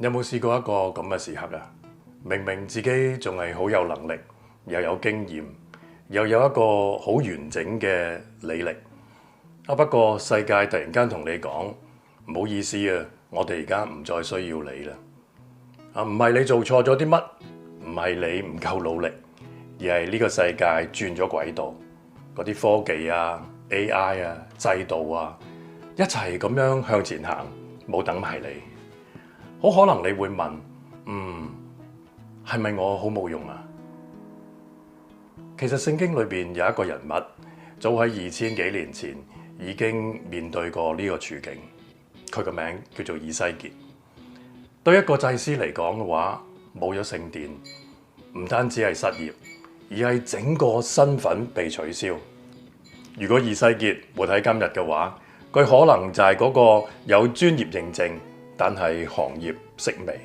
有冇試過一個咁嘅時刻啊？明明自己仲係好有能力，又有經驗，又有一個好完整嘅履歷啊，不過世界突然間同你講，唔好意思啊，我哋而家唔再需要你啦。啊，唔係你做錯咗啲乜，唔係你唔夠努力，而係呢個世界轉咗軌道，嗰啲科技啊、AI 啊、制度啊，一齊咁樣向前行，冇等埋你。好可能你會問，係咪我好冇用啊？其實聖經裏邊有一個人物，早喺2000幾年前已經面對過呢個處境。佢個名叫做以西結。對一個祭司嚟講嘅話，冇咗聖殿，唔單止係失業，而係整個身份被取消。如果以西結活喺今日嘅話，佢可能就係嗰個有專業認證，但係行業式微，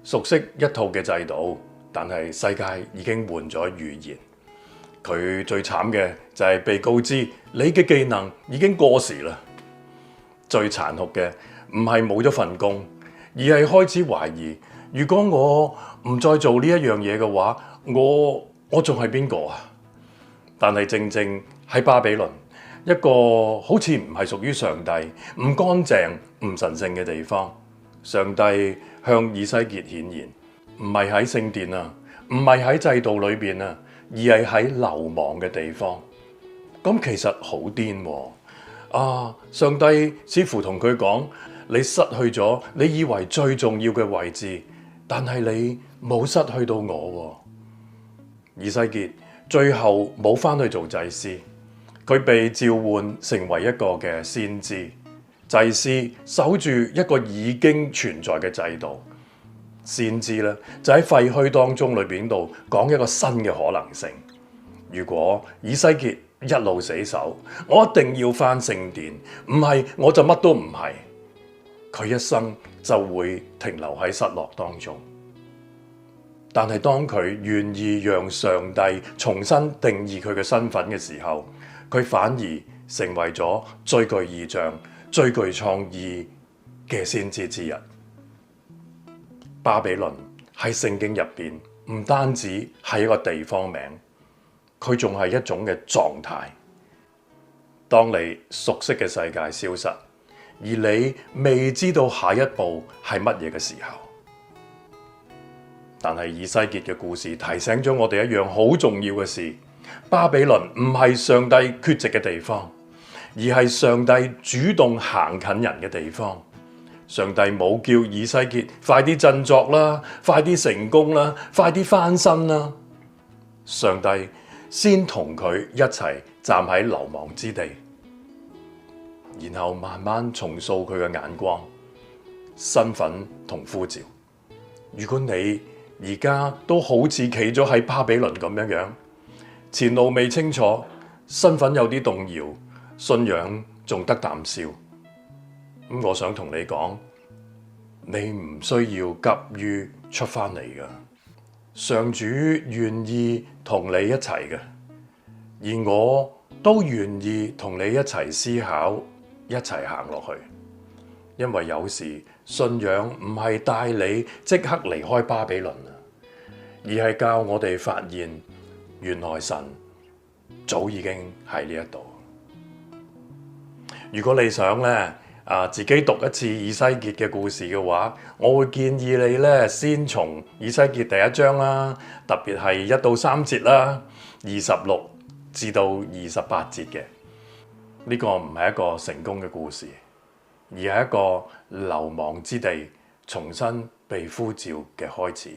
熟悉一套嘅制度，但係世界已經換咗語言。佢最慘嘅就係被告知你嘅技能已經過時啦。最殘酷嘅唔係冇咗份工，而係開始懷疑，如果我唔再做呢一樣嘢嘅話，我仲係邊個啊？但係正正喺巴比倫，一個好似唔係屬於上帝、唔乾淨、唔神聖嘅地方，上帝向以西結顯現，唔係喺聖殿啊，唔係喺制度裏邊啊，而係喺流亡嘅地方。咁其實好癲喎！上帝似乎同佢講：你失去咗你以為最重要嘅位置，但係你冇失去到我喎。以西結最後冇返去做祭司，佢被召喚成為一個嘅先知。祭司守住一個已經存在嘅制度，先知咧就喺廢墟當中裏邊度講一個新嘅可能性。如果以西結一路死守，我一定要返聖殿，唔係我就乜都唔係。佢一生就會停留喺失落當中。但係當佢願意讓上帝重新定義佢嘅身份嘅時候，佢反而成為咗最具異象、最具創意嘅先知之一。巴比倫喺聖經入邊唔單止係一個地方名，佢仲係一種嘅狀態。當你熟悉嘅世界消失，而你未知道下一步係乜嘢嘅時候，但係以西結嘅故事提醒咗我哋一樣好重要嘅事：巴比倫唔係上帝缺席嘅地方，而係上帝主動行近人嘅地方。上帝冇叫以西結快啲振作啦，快啲成功啦，快啲翻身啦。上帝先同佢一齊站喺流亡之地，然後慢慢重塑佢嘅眼光、身份同呼召。如果你而家都好似企咗喺巴比倫咁樣，前路未清楚，身份有啲動搖，信仰仲得啖笑，咁我想同你講，你唔需要急於出翻嚟㗎。上主願意同你一齊嘅，而我都願意同你一齊思考，一齊行落去。因為有時信仰唔係帶你即刻離開巴比倫啊，而係教我哋發現，原來神早已經喺呢一度。如果你想自己讀一次以西結嘅故事嘅話，我會建議你先從以西結第1章啦，特別係1到3節啦，26至到28節嘅。呢個唔係一個成功嘅故事，而係一個流亡之地重新被呼召嘅開始。